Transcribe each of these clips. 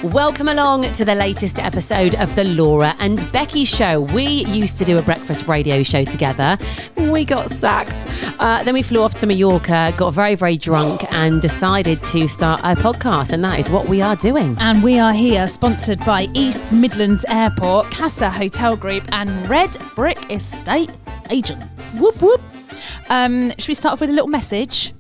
Welcome along to the latest episode of the Laura and Becky Show. We used to do a breakfast radio show together. We got sacked. Then we flew off to Mallorca, got very, very drunk and decided to start a podcast. And that is what we are doing. And we are here sponsored by East Midlands Airport, Casa Hotel Group and Red Brick Estate Agents. Whoop, whoop. Should we start off with a little message?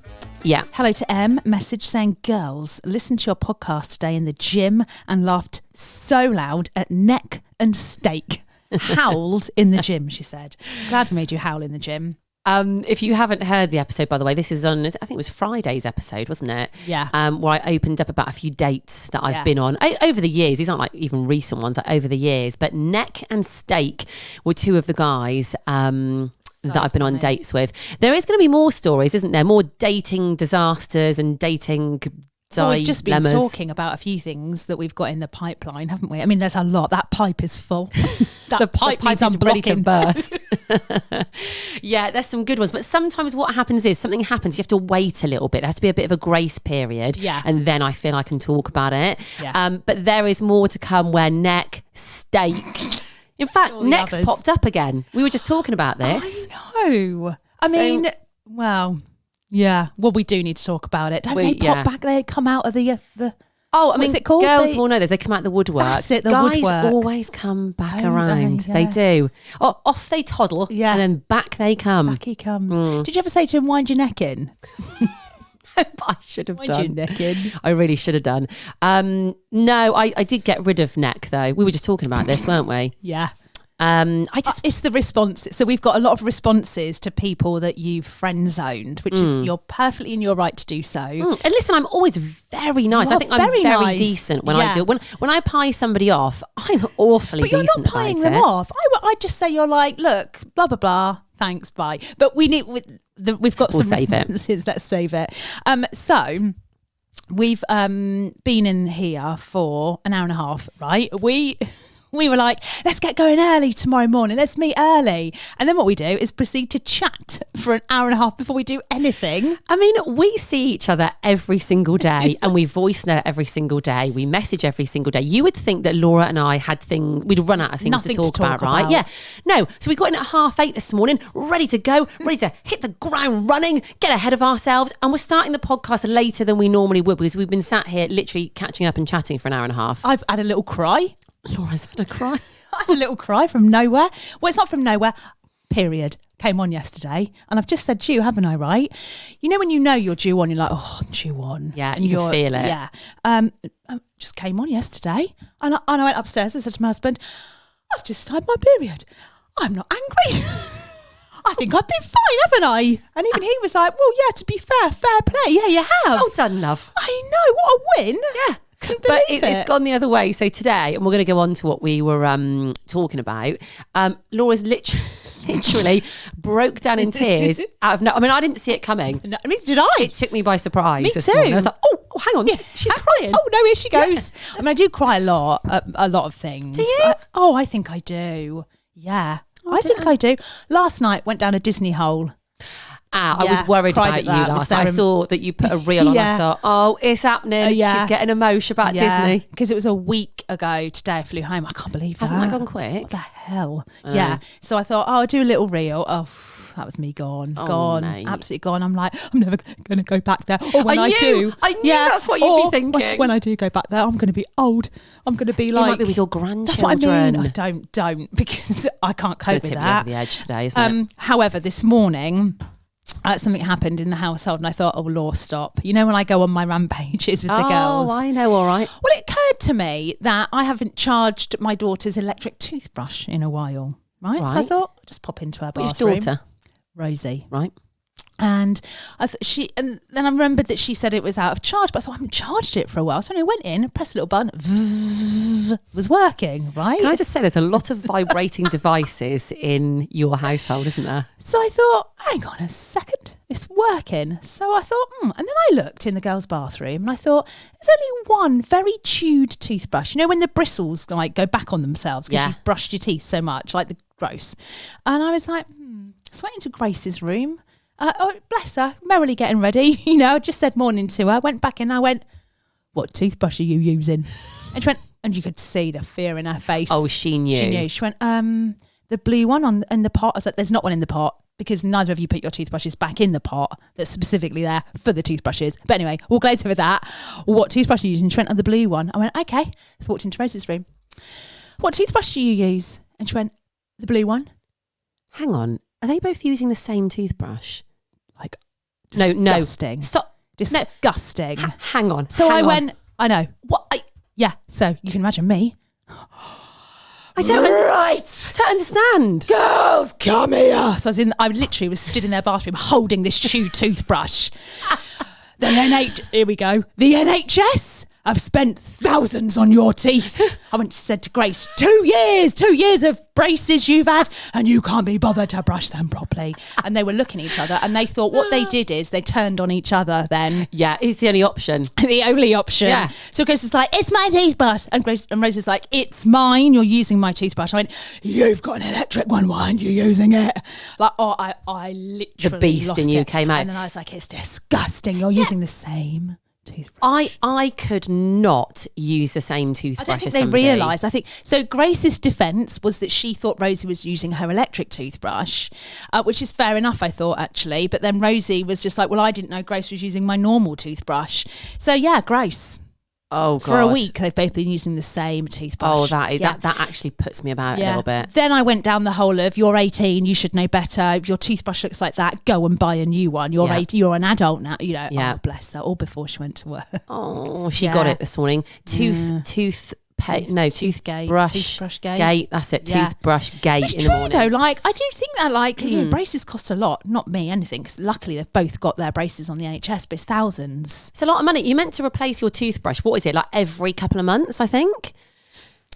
Yeah. Hello to M. Message saying, girls, listened to your podcast today in the gym and laughed so loud at neck and steak. Howled in the gym, she said. Glad we made you howl in the gym. If you haven't heard the episode, by the way, this is on, I think it was Friday's episode, wasn't it? Yeah. Where I opened up about a few dates that I've been on over the years. These aren't like even recent ones, like over the years. But neck and steak were two of the guys that I've been on dates with. There is going to be more stories, isn't there? More dating disasters and dating we've just been talking about a few things that we've got in the pipeline, haven't we? I mean, there's a lot. That pipe is full. the pipe is ready to burst. Yeah, there's some good ones. But sometimes what happens is something happens. You have to wait a little bit. There has to be a bit of a grace period. Yeah. And then I feel I can talk about it. Yeah. But there is more to come where neck, steak... In fact, neck's popped up again. We were just talking about this. I know. I mean, well, yeah. Well, we do need to talk about it. Don't they pop back? They come out of the Oh, I mean, what's it called? Girls will know this. They come out the woodwork. That's it, the Guys woodwork. always come back Don't around. they? Yeah. They do. Oh, off they toddle, and then back they come. Back he comes. Did you ever say to him, wind your neck in? I should have Wind done. your neck in. I really should have done. No, I did get rid of neck though. We were just talking about this, weren't we? Yeah. It's the response. So we've got a lot of responses to people that you've friend zoned, which is you're perfectly in your right to do so. And listen, I'm always very nice. I think I'm very nice. decent when I do it. When I pie somebody off, I'm awfully but you're decent not pieing them off. I just say you're like, look, blah blah blah. Thanks, bye. But we've got some responses. Let's save it. So we've been in here for an hour and a half, right? We were like, let's get going early tomorrow morning. Let's meet early. And then what we do is proceed to chat for an hour and a half before we do anything. I mean, we see each other every single day and we voice note every single day. We message every single day. You would think that Laura and I we'd run out of things to talk about, right? Yeah. No. So we got in at 8:30 this morning, ready to go, ready to hit the ground running, get ahead of ourselves. And we're starting the podcast later than we normally would because we've been sat here literally catching up and chatting for an hour and a half. I've had a little cry. Laura's had a cry. I had a little cry from nowhere. Well, it's not from nowhere. Period. Came on yesterday. And I've just said due, haven't I, right? You know when you know you're due on, you're like, oh, I'm due on. Yeah, and you can feel it. Yeah. Just came on yesterday. And I went upstairs and said to my husband, I've just started my period. I'm not angry. I think I've been fine, haven't I? And even he was like, well, yeah, to be fair play. Yeah, you have. Well done, love. I know. What a win. Yeah. But it's gone the other way. So today, and we're going to go on to what we were talking about, Laura's literally broke down in tears out of I mean, I didn't see it coming. No, I mean, did I? It took me by surprise. Me this too. morning. I was like, oh hang on, she's crying. Oh no, here she goes. Yeah. I mean, I do cry a lot of things. Do you? I think I do. Yeah, I think I do. Last night, went down a Disney hole. I was worried about you last night. I saw that you put a reel on. I thought, oh, it's happening. She's getting emotional about Disney. Because it was a week ago today I flew home. I can't believe that. Hasn't that gone quick? What the hell? Yeah. So I thought, I'll do a little reel. Oh, that was me gone. Gone. Mate. Absolutely gone. I'm like, I'm never going to go back there. Or when I knew that's what you'd be thinking. When I do go back there, I'm going to be old. I'm going to be like... You might be with your grandchildren. That's what I mean. Don't, because I can't cope with that. It's over the edge today, isn't it? However, this morning... something happened in the household and I thought, oh, Law, stop. You know when I go on my rampages with the girls? Oh, I know, all right. Well, it occurred to me that I haven't charged my daughter's electric toothbrush in a while, right? So I thought, I'll just pop into her bathroom. Which daughter? Rosie. Right. And and then I remembered that she said it was out of charge, but I thought I haven't charged it for a while. So I went in, pressed a little button, was working, right? Can I just say there's a lot of vibrating devices in your household, isn't there? So I thought, hang on a second, it's working. So I thought, and then I looked in the girls' bathroom and I thought, there's only one very chewed toothbrush. You know when the bristles like go back on themselves because you've brushed your teeth so much, like the gross. And I was like, so I went into Grace's room. Oh, bless her, merrily getting ready. You know, I just said morning to her. Went back in. I went, what toothbrush are you using? And she went, and you could see the fear in her face. Oh, she knew. She knew. She went, the blue one in the pot. I was like, there's not one in the pot because neither of you put your toothbrushes back in the pot that's specifically there for the toothbrushes. But anyway, we'll glaze over that. What toothbrush are you using? She went, the blue one. I went, okay. So walked into Rose's room. What toothbrush do you use? And she went, the blue one. Hang on. Are they both using the same toothbrush? Like, disgusting. No. Stop. Disgusting. No. Hang on. So hang I on. went, I know. What? Yeah. So you can imagine me. I don't understand. Girls, come here. So I literally was stood in their bathroom holding this chew toothbrush. Here we go. The NHS have spent thousands on your teeth. I went and said to Grace, 2 years of braces you've had, and you can't be bothered to brush them properly. And they were looking at each other, and they thought what they did is they turned on each other then. Yeah, it's the only option. The only option. Yeah. So Grace was like, it's my toothbrush. And Rose was like, it's mine. You're using my toothbrush. I went, you've got an electric one. Why aren't you using it? Like, I literally the beast lost in you it. came out. And then I was like, it's disgusting. You're using the same toothbrush. I could not use the same toothbrush. I don't think as they somebody. realised. I think so. Grace's defence was that she thought Rosie was using her electric toothbrush, which is fair enough, I thought actually. But then Rosie was just like, "Well, I didn't know Grace was using my normal toothbrush." So yeah, Grace. Oh, God. For a week, they've both been using the same toothbrush. Oh, that actually puts me about a little bit. Then I went down the whole of, you're 18, you should know better. If your toothbrush looks like that, go and buy a new one. You're 18, you're an adult now. You know, oh, bless her. All before she went to work. Oh, she got it this morning. Toothbrush gate. That's it. Toothbrush gate. It's in true the morning. though. Like I do think that you know, braces cost a lot. Not me anything. Because luckily they've both got their braces on the NHS, but it's thousands. It's a lot of money. You're meant to replace your toothbrush. What is it, like every couple of months? I think.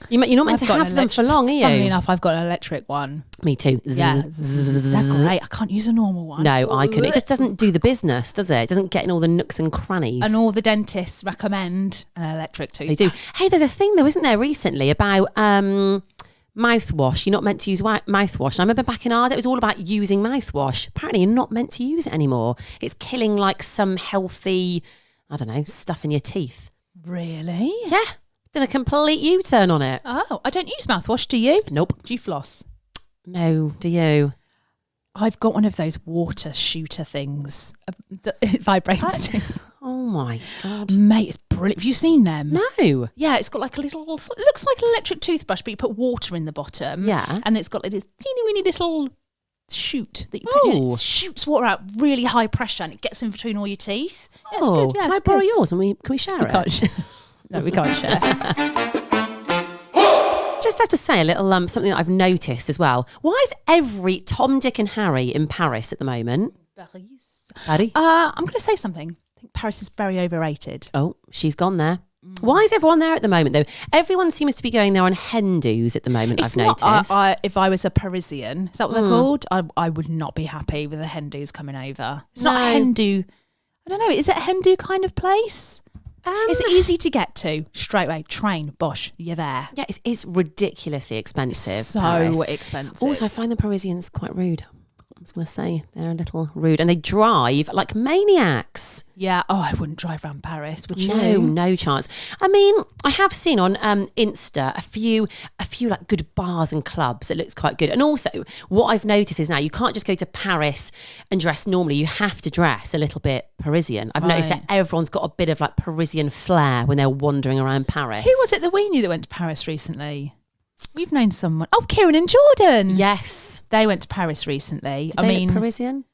You're not meant to have them for long, are you? Funnily enough, I've got an electric one. Me too. Yeah, they're great. I can't use a normal one. No, I couldn't. It just doesn't do the business, does it? It doesn't get in all the nooks and crannies. And all the dentists recommend an electric toothbrush. They do. Hey, there's a thing though, isn't there, recently about mouthwash. You're not meant to use mouthwash. And I remember back in our day, it was all about using mouthwash. Apparently, you're not meant to use it anymore. It's killing like some healthy, I don't know, stuff in your teeth. Really? Yeah. Done a complete U-turn on it. Oh, I don't use mouthwash, do you? Nope. Do you floss? No, do you? I've got one of those water shooter things. It vibrates. Oh my God. Mate, it's brilliant. Have you seen them? No. Yeah, it's got like a little, it looks like an electric toothbrush, but you put water in the bottom. Yeah. And it's got like this teeny weeny little chute that you put in. It shoots water out really high pressure and it gets in between all your teeth. Yeah, it's good. Yeah, can I borrow yours and can we share it? No, we can't share. Just have to say a little something that I've noticed as well. Why is every Tom, Dick and Harry in Paris at the moment? Paris. I'm going to say something. I think Paris is very overrated. Oh, she's gone there. Why is everyone there at the moment though? Everyone seems to be going there on hen do's at the moment. I've noticed. If I was a Parisian, is that what they're called? I would not be happy with the hen do's coming over. It's not a hen do. I don't know. Is it a hen do kind of place? It's easy to get to. Straight away, train, bosh, you're there. Yeah, it's ridiculously expensive. So Paris. expensive. Also, I find the Parisians quite rude. I was going to say they're a little rude and they drive like maniacs. Yeah. Oh, I wouldn't drive around Paris, would you? No chance. I mean, I have seen on Insta a few like good bars and clubs. It looks quite good. And also what I've noticed is now you can't just go to Paris and dress normally. You have to dress a little bit Parisian. I've noticed that everyone's got a bit of like Parisian flair when they're wandering around Paris. Who was it that we knew that went to Paris recently? We've known someone. Oh, Kieran and Jordan. Yes. They went to Paris recently. I mean, Parisian?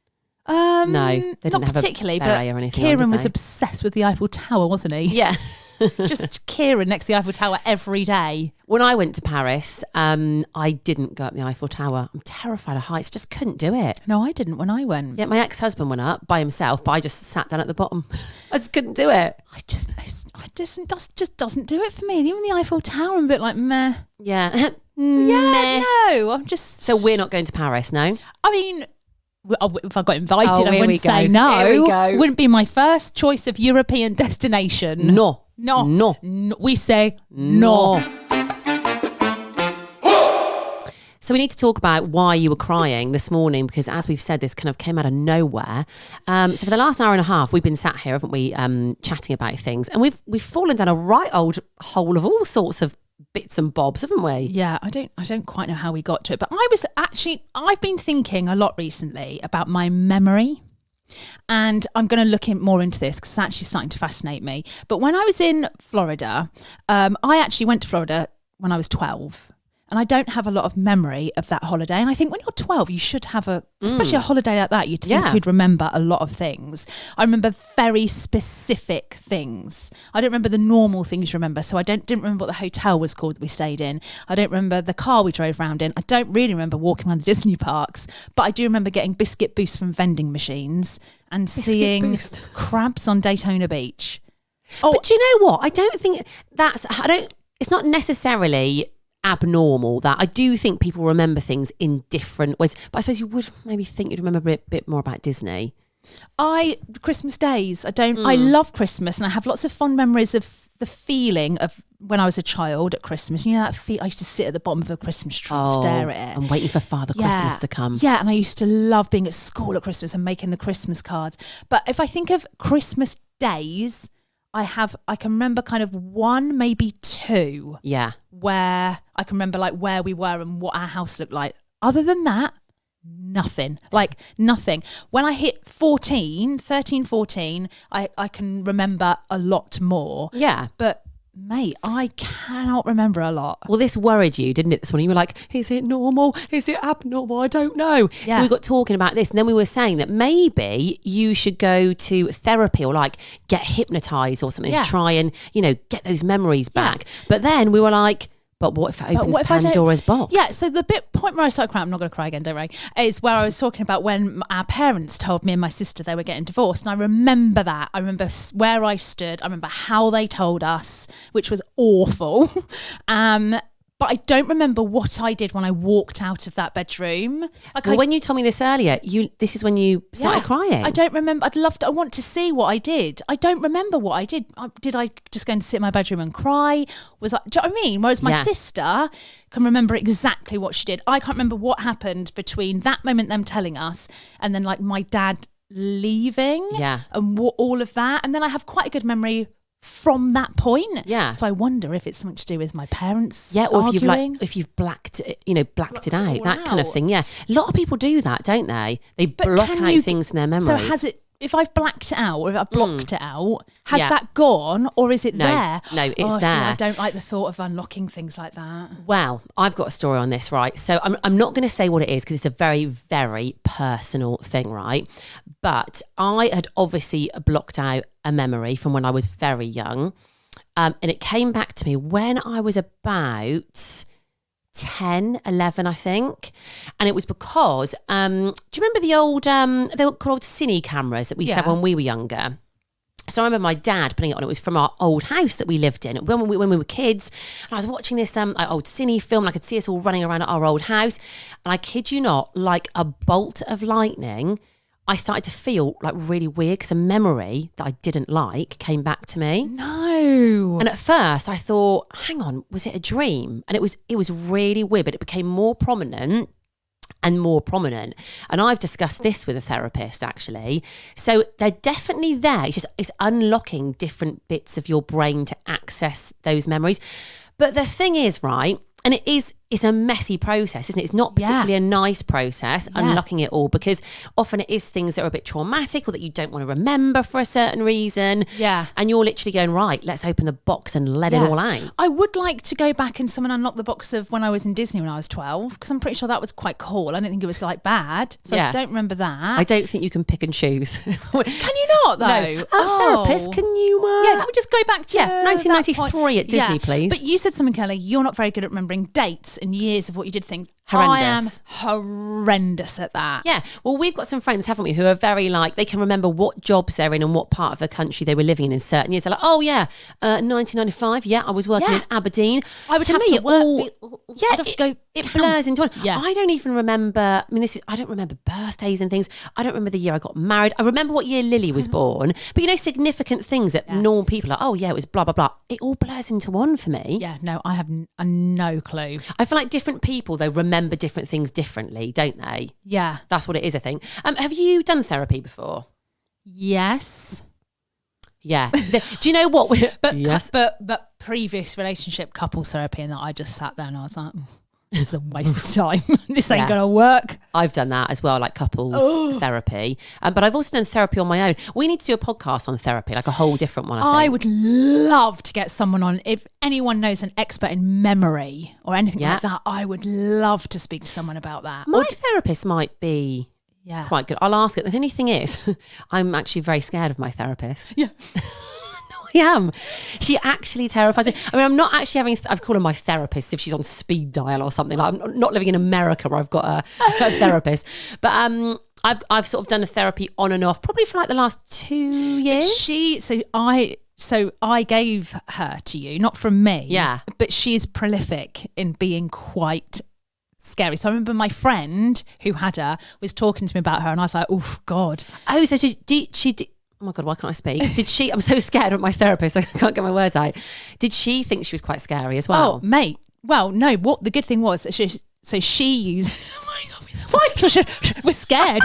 No, they didn't have particularly, a beret or anything. Kieran was obsessed with the Eiffel Tower, wasn't he? Yeah. Just Kieran next to the Eiffel Tower every day. When I went to Paris, I didn't go up the Eiffel Tower. I'm terrified of heights. Just couldn't do it. No, I didn't when I went. Yeah, my ex-husband went up by himself, but I just sat down at the bottom. I just couldn't do it. Just doesn't do it for me. Even the Eiffel Tower, I'm a bit like meh. Yeah. Yeah, no. I'm just. So we're not going to Paris, no? I mean, if I got invited, I wouldn't say no. Here we go. Wouldn't be my first choice of European destination. No. We say no. So we need to talk about why you were crying this morning, because as we've said, this kind of came out of nowhere. So for the last hour and a half, we've been sat here, haven't we, chatting about things, and we've fallen down a right old hole of all sorts of bits and bobs, haven't we? Yeah, I don't quite know how we got to it, but I've been thinking a lot recently about my memory. And I'm going to look more into this because it's actually starting to fascinate me. But when I was in Florida, I actually went to Florida when I was 12. And I don't have a lot of memory of that holiday. And I think when you're 12, you should have especially a holiday like that, you'd think you'd remember a lot of things. I remember very specific things. I don't remember the normal things you remember. So I didn't remember what the hotel was called that we stayed in. I don't remember the car we drove around in. I don't really remember walking around the Disney parks. But I do remember getting biscuit boosts from vending machines and seeing crabs on Daytona Beach. Oh, but do you know what? I don't think it's not necessarily abnormal that I do think people remember things in different ways, but I suppose you would maybe think you'd remember a bit more about Disney. Christmas days, I love Christmas, and I have lots of fond memories of the feeling of when I was a child at Christmas. You know that I used to sit at the bottom of a Christmas tree and stare at it. And waiting for Father Christmas to come. Yeah, and I used to love being at school at Christmas and making the Christmas cards. But if I think of Christmas days, I can remember kind of one, maybe two. Yeah. Where I can remember like where we were and what our house looked like. Other than that, nothing. Like nothing. When I hit 14, I can remember a lot more. Yeah. But mate, I cannot remember a lot. Well, this worried you, didn't it, this morning? You were like, is it normal? Is it abnormal? I don't know. Yeah. So we got talking about this, and then we were saying that maybe you should go to therapy or like get hypnotized or something to try and, get those memories back. But then we were like, but what if it opens Pandora's box? Yeah, so the point where I started crying, I'm not going to cry again, don't worry, is where I was talking about when our parents told me and my sister they were getting divorced. And I remember that. I remember where I stood. I remember how they told us, which was awful. But I don't remember what I did when I walked out of that bedroom. When you told me this earlier, this is when you started crying. I don't remember. I want to see what I did. I don't remember what I did. Did I just go and sit in my bedroom and cry? Do you know what I mean? Whereas my sister can remember exactly what she did. I can't remember what happened between that moment, them telling us, and then like my dad leaving. Yeah. And all of that. And then I have quite a good memory from that point. Yeah. So I wonder if it's something to do with my parents. Yeah, or arguing. if you've blacked it out, that kind of thing. Yeah. A lot of people do that, don't they? They block out things in their memories. So if I've blacked it out or if I've blocked it out, has that gone or is it there? No, it's there. See, I don't like the thought of unlocking things like that. Well, I've got a story on this, right? So I'm not going to say what it is because it's a very, very personal thing, right? But I had obviously blocked out a memory from when I was very young. And it came back to me when I was about 10, 11, I think. And it was because, do you remember the old, they were called cine cameras that we used to have when we were younger? So I remember my dad putting it on. It was from our old house that we lived in when we were kids. And I was watching this old cine film, and I could see us all running around at our old house. And I kid you not, like a bolt of lightning, I started to feel like really weird because a memory that I didn't like came back to me. No. And at first I thought, hang on, was it a dream? And it was really weird, but it became more prominent. And I've discussed this with a therapist actually. So they're definitely there. It's unlocking different bits of your brain to access those memories. But the thing is, right, and it's a messy process, isn't it? It's not particularly a nice process, unlocking it all, because often it is things that are a bit traumatic or that you don't want to remember for a certain reason. Yeah. And you're literally going, right, let's open the box and let it all out. I would like to go back and someone unlock the box of when I was in Disney when I was 12, because I'm pretty sure that was quite cool. I don't think it was like bad. So I don't remember that. I don't think you can pick and choose. Can you not though? No. Therapist, can you? Can we just go back to 1993 at Disney, please? But you said something, Kelly, you're not very good at remembering dates and years of what you did think. Horrendous. I am horrendous at that. Yeah. Well, we've got some friends, haven't we, who are very they can remember what jobs they're in and what part of the country they were living in certain years. They're like, 1995. Yeah, I was working in Aberdeen. I would have to work. I'd have to go. It blurs into one. Yeah. I don't even remember. I don't remember birthdays and things. I don't remember the year I got married. I remember what year Lily was born. But significant things that normal people are, it was blah, blah, blah. It all blurs into one for me. Yeah, no, I have no clue. I feel like different people, though, remember remember different things differently, don't they? Yeah. That's what it is, I think. Have you done therapy before? Yes. Yeah. Do you know what? But previous relationship couples therapy, and that I just sat there and I was like, it's a waste of time. This ain't gonna work. I've done that as well, like couples therapy. But I've also done therapy on my own. We need to do a podcast on therapy, like a whole different one, I think. I would love to get someone on. If anyone knows an expert in memory or anything like that, I would love to speak to someone about that. My therapist might be quite good. I'll ask it. The only thing is, I'm actually very scared of my therapist. Yeah. I am. She actually terrifies me. I mean, I'm not actually having, I've called her my therapist if she's on speed dial or something. Like, I'm not living in America where I've got a therapist. But I've sort of done a therapy on and off, probably for like the last 2 years. So I gave her to you, not from me. Yeah. But she is prolific in being quite scary. So I remember my friend who had her was talking to me about her and I was like, oh, God. Oh, so she did. Oh my God, why can't I speak? Did she, I'm so scared of my therapist, I can't get my words out. Did she think she was quite scary as well? Oh, mate. Well, no, what the good thing was, she used, we're scared.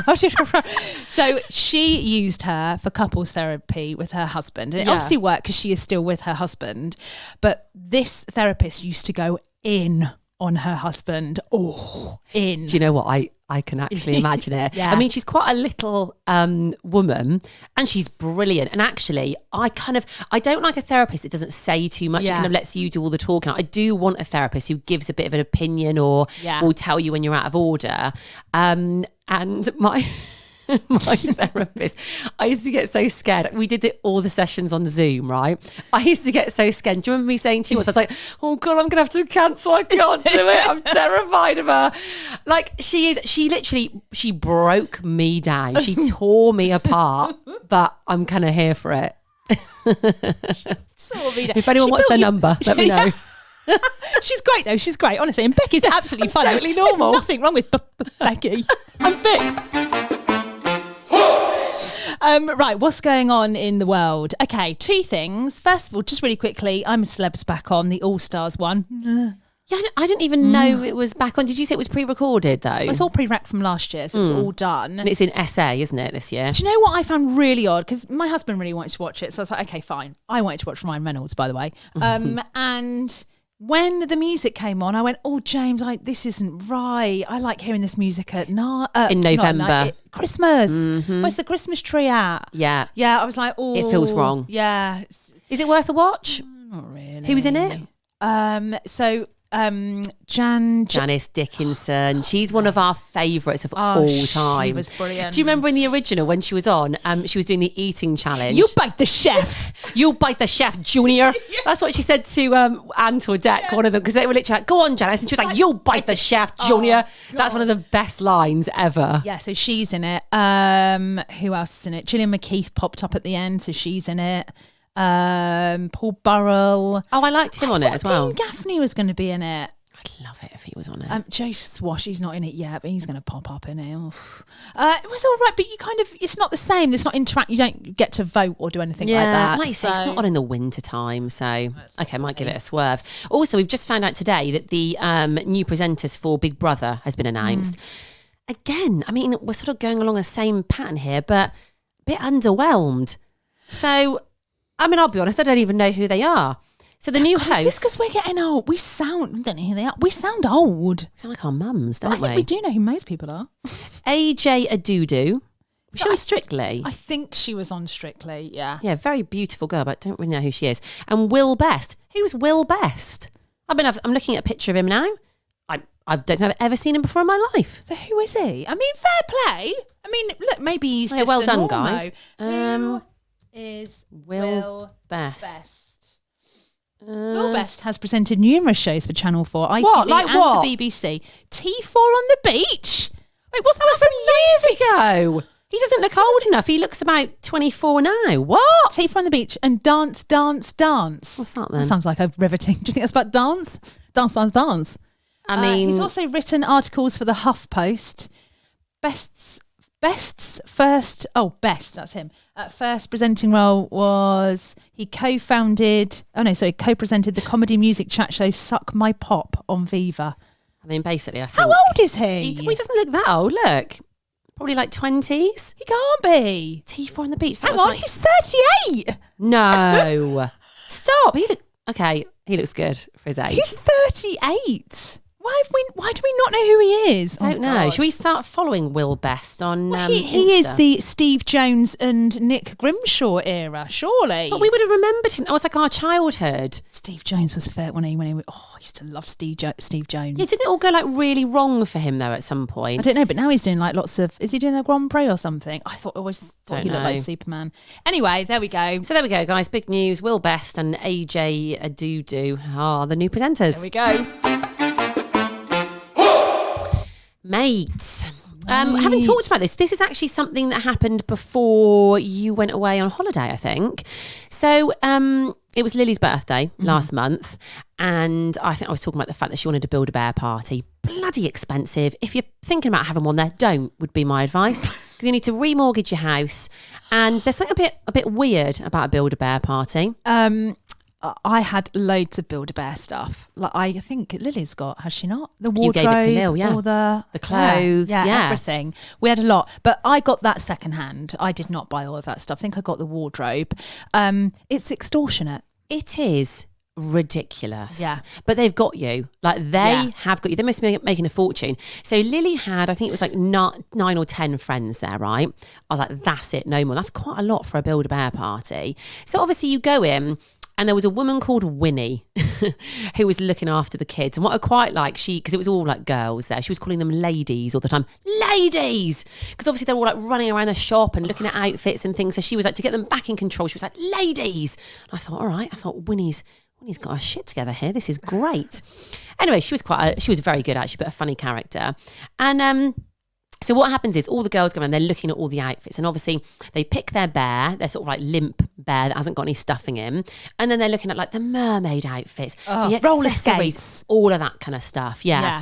So she used her for couples therapy with her husband. And it obviously worked because she is still with her husband. But this therapist used to go in on her husband. Oh, in. Do you know what? I can actually imagine it. Yeah. I mean, she's quite a little woman and she's brilliant. And actually, I don't like a therapist that doesn't say too much. It kind of lets you do all the talking. I do want a therapist who gives a bit of an opinion or will tell you when you're out of order. And my therapist, I used to get so scared. We did all the sessions on Zoom, right? I used to get so scared. Do you remember me saying to you once, I was like, oh God, I'm going to have to cancel. I can't do it. I'm terrified of her. Like she broke me down. She tore me apart, but I'm kind of here for it. If anyone wants her number, let me know. She's great though. She's great, honestly. And Becky's absolutely funny. Totally normal. There's nothing wrong with Becky. I'm fixed. Right, what's going on in the world? Okay, 2 things. First of all, just really quickly, I'm a Celeb's back on, the All-Stars one. Yeah, I didn't even know it was back on. Did you say it was pre-recorded though? It's all pre-rec from last year, so it's all done. And it's in SA, isn't it, this year? Do you know what I found really odd? Because my husband really wanted to watch it, so I was like, okay, fine. I wanted to watch Ryan Reynolds, by the way. And when the music came on, I went, oh, James, this isn't right. I like hearing this music at night. In November. Christmas. Where's the Christmas tree at? Yeah. Yeah, I was like, oh. It feels wrong. Yeah. Is it worth a watch? Not really. Who was in it? Janice Dickinson. She's one of our favourites of all time. She was brilliant. Do you remember in the original when she was on, she was doing the eating challenge? You bite the chef. You bite the chef, Junior. That's what she said to Antoinette, one of them, because they were literally like, go on, Janice. And she was like, you bite the chef, Junior. That's one of the best lines ever. Yeah, so she's in it. Who else is in it? Gillian McKeith popped up at the end, so she's in it. Paul Burrell. Oh, I liked him on it as well. Dean Gaffney was going to be in it. I'd love it if he was on it. Jay Swash, he's not in it yet, but he's going to pop up in it. It was all right, but you it's not the same. It's not you don't get to vote or do anything like that. Like you say, it's not on in the winter time, so okay, might give it a swerve. Also, we've just found out today that the new presenters for Big Brother has been announced. Again, I mean, we're sort of going along the same pattern here, but a bit underwhelmed. So, I mean, I'll be honest, I don't even know who they are. So the new host... Is this because we're getting old? I don't know who they are. We sound old. We sound like our mums, don't we? I think we do know who most people are. AJ Adudu. She was Strictly. I think she was on Strictly, yeah. Yeah, very beautiful girl, but I don't really know who she is. And Will Best. Who's Will Best? I'm looking at a picture of him now. I don't think I've ever seen him before in my life. So who is he? I mean, fair play. I mean, look, maybe he's just well a done, normo. guys. Who is Will Best? Will Best has presented numerous shows for Channel 4, ITV what? the BBC. T4 on the Beach? Wait, wasn't that from years ago? He doesn't look old enough. He looks about 24 now. What? T4 on the Beach and Dance, Dance, Dance. What's that then? That sounds like a riveting. Do you think that's about dance? Dance, Dance, Dance. I mean... he's also written articles for the HuffPost. Best's first... Oh, Best, that's him. First presenting role was... He co-presented the comedy music chat show Suck My Pop on Viva. I mean, basically, I think... How old is he? He doesn't look that old, look. Probably like 20s. He can't be. T4 on the beach. Hang on, he's 38. No. Stop. Okay, he looks good for his age. He's 38. Why do we not know who he is? I don't know. God. Should we start following Will Best on he is the Steve Jones and Nick Grimshaw era, surely. But we would have remembered him. That was like our childhood. Steve Jones was fair when he I used to love Steve Jones. Yeah, didn't it all go like really wrong for him though at some point? I don't know, but now he's doing like lots of... Is he doing the Grand Prix or something? I always thought he looked like Superman. Anyway, there we go. So there we go, guys. Big news. Will Best and AJ Adudu are the new presenters. There we go. Mate, having talked about this is actually something that happened before you went away on holiday, I think. So it was Lily's birthday last month, and I think I was talking about the fact that she wanted to build a bear party. Bloody expensive. If you're thinking about having one there, don't, would be my advice, because you need to remortgage your house, and there's something a bit weird about a build a bear party. I had loads of Build-A-Bear stuff. Like I think Lily's got, has she not? The wardrobe, you gave it to Lil, yeah. All the clothes, yeah, everything. We had a lot, but I got that secondhand. I did not buy all of that stuff. I think I got the wardrobe. It's extortionate. It is ridiculous. Yeah. But they've got you. Like they have got you. They must be making a fortune. So Lily had, I think it was like 9 or 10 friends there, right? I was like, that's it, no more. That's quite a lot for a Build-A-Bear party. So obviously you go in, and there was a woman called Winnie who was looking after the kids. And what I quite like, because it was all like girls there, she was calling them ladies all the time. Ladies! Because obviously they're all like running around the shop and looking at outfits and things. So she was like, to get them back in control, she was like, ladies! And I thought, all right. I thought, Winnie's got her shit together here. This is great. Anyway, she was very good actually, but a funny character. And so what happens is all the girls go around, they're looking at all the outfits, and obviously they pick their bear, their sort of like limp bear that hasn't got any stuffing in, and then they're looking at like the mermaid outfits, the roller accessories, skates, all of that kind of stuff. Yeah.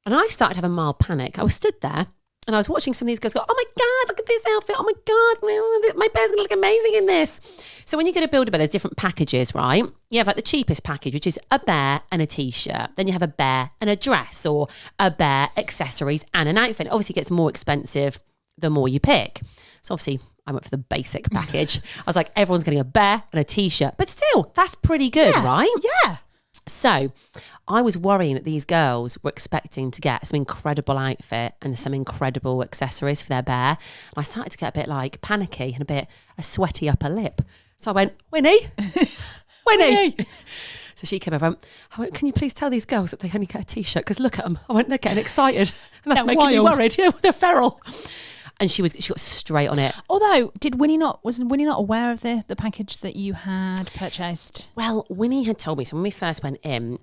And I started to have a mild panic. I was stood there and I was watching some of these girls go, oh my God, look at this outfit. Oh my God, my bear's going to look amazing in this. So when you go to Build-A-Bear, there's different packages, right? You have like the cheapest package, which is a bear and a t-shirt. Then you have a bear and a dress, or a bear, accessories and an outfit. Obviously it gets more expensive the more you pick. So obviously I went for the basic package. I was like, everyone's getting a bear and a t-shirt. But still, that's pretty good, right? Yeah. So I was worrying that these girls were expecting to get some incredible outfit and some incredible accessories for their bear. And I started to get a bit like panicky and a sweaty upper lip. So I went, Winnie, Winnie. So she came over. I went, can you please tell these girls that they only get a t-shirt? Because look at them. I went, they're getting excited. And that's making me worried. Yeah, they're feral. And she got straight on it. Although, was Winnie not aware of the package that you had purchased? Well, Winnie had told me. So when we first went in,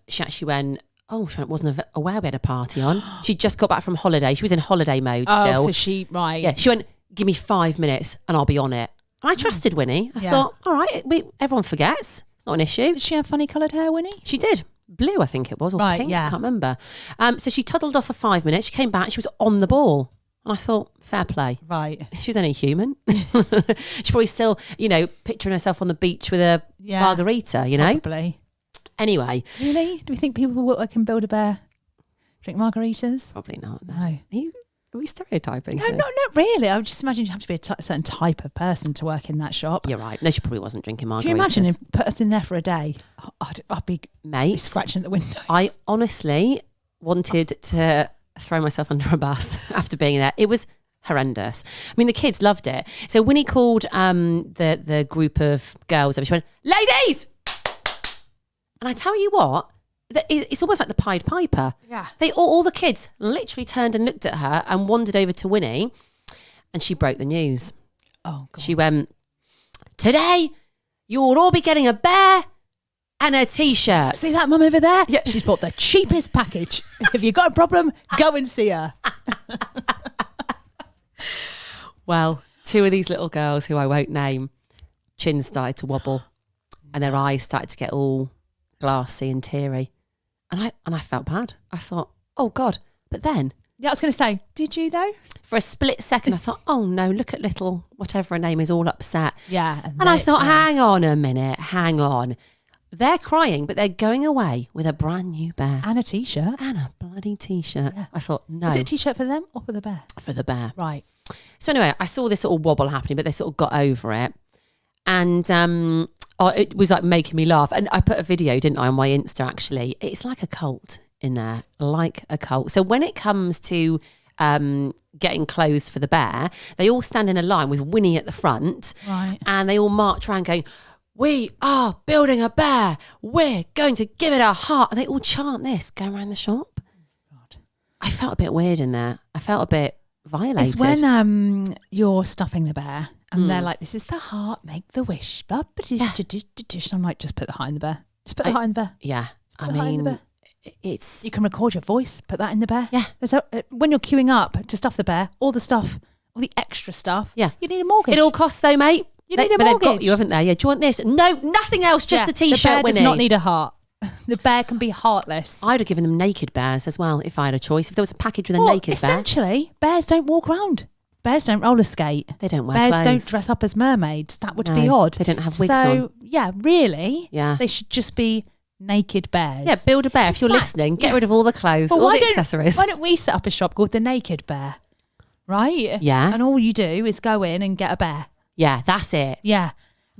she actually went, she wasn't aware we had a party on. She just got back from holiday. She was in holiday mode still. So she, right. Yeah, she went, give me 5 minutes and I'll be on it. And I trusted Winnie. I thought, all right, everyone forgets. It's not an issue. Did she have funny coloured hair, Winnie? She did. Blue, I think it was, or pink, I can't remember. So she toddled off for 5 minutes. She came back, she was on the ball. And I thought, fair play. Right. She's only human. She's probably still, picturing herself on the beach with a margarita, Probably. Anyway. Really? Do we think people who can Build-A-Bear drink margaritas? Probably not, no. Are we stereotyping? No, not really. I would just imagine you have to be a certain type of person to work in that shop. You're right. No, she probably wasn't drinking margaritas. Can you imagine if put us in there for a day? I'd be scratching at the windows. I honestly wanted to throw myself under a bus after being there. It was horrendous. I mean, the kids loved it. So Winnie called the group of girls over. She went, ladies! And I tell you what, it's almost like the Pied Piper. Yeah. All the kids literally turned and looked at her and wandered over to Winnie, and she broke the news. Oh, God. She went, today you'll all be getting a bear and a t-shirt. See that mum over there? Yeah, she's bought the cheapest package. If you've got a problem, go and see her. Well, 2 of these little girls who I won't name, chins started to wobble and their eyes started to get all glassy and teary. And I felt bad. I thought, oh God. But then... Yeah, I was going to say, did you though? For a split second, I thought, oh no, look at little, whatever her name is, all upset. Yeah. And I thought, hang on a minute, hang on. They're crying, but they're going away with a brand new bear. And a T-shirt. And a bloody T-shirt. Yeah. I thought, no. Is it a T-shirt for them or for the bear? For the bear. Right. So anyway, I saw this sort of wobble happening, but they sort of got over it. And it was like making me laugh. And I put a video, didn't I, on my Insta actually. It's like a cult in there, like a cult. So when it comes to getting clothes for the bear, they all stand in a line with Winnie at the front. Right. And they all march around going, we are building a bear. We're going to give it a heart. And they all chant this, going around the shop. God. I felt a bit weird in there. I felt a bit violated. It's when you're stuffing the bear and they're like, this is the heart, make the wish. I'm like, just put the heart in the bear. Just put the heart in the bear. Yeah. I mean, it's... You can record your voice, put that in the bear. Yeah. When you're queuing up to stuff the bear, all the extra stuff, yeah, you need a mortgage. It all costs though, mate. You need a mortgage. But they've got you, haven't they? Yeah, do you want this? No, nothing else, just the T-shirt, The bear Winnie. does not need a heart. The bear can be heartless. I'd have given them naked bears as well if I had a choice. If there was a package with a naked essentially, bears don't walk around. Bears don't roller skate. They don't wear Bears clothes. don't dress up as mermaids. That would be odd. They don't have wigs on. Yeah, really. Yeah. They should just be naked bears. Yeah, build a bear. If you're listening, get rid of all the clothes, all the accessories. Why don't we set up a shop called The Naked Bear? Right? Yeah. And all you do is go in and get a bear. Yeah, that's it. Yeah.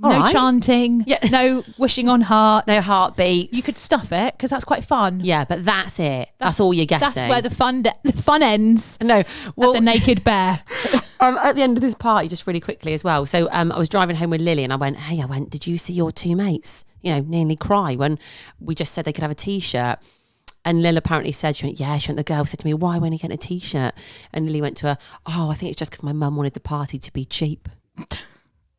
No chanting, no wishing on hearts. No heartbeats. You could stuff it because that's quite fun. Yeah, but that's it. That's all you're getting. That's where the fun ends. No, well, at the naked bear. At the end of this party, just really quickly as well. So I was driving home with Lily and I went, did you see your two mates, nearly cry when we just said they could have a T-shirt? And Lil apparently said, the girl said to me, why weren't you getting a T-shirt? And Lily went to her, I think it's just because my mum wanted the party to be cheap.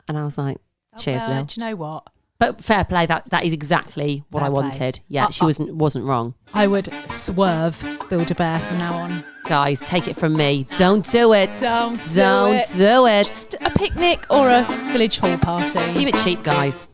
And I was like, cheers, Lil. Do you know what? But fair play, that is exactly what I wanted. Yeah, she wasn't wrong. I would swerve Build-A-Bear from now on. Guys, take it from me. Don't do it. Don't do it. Do it. Just a picnic or a village hall party. Keep it cheap, guys.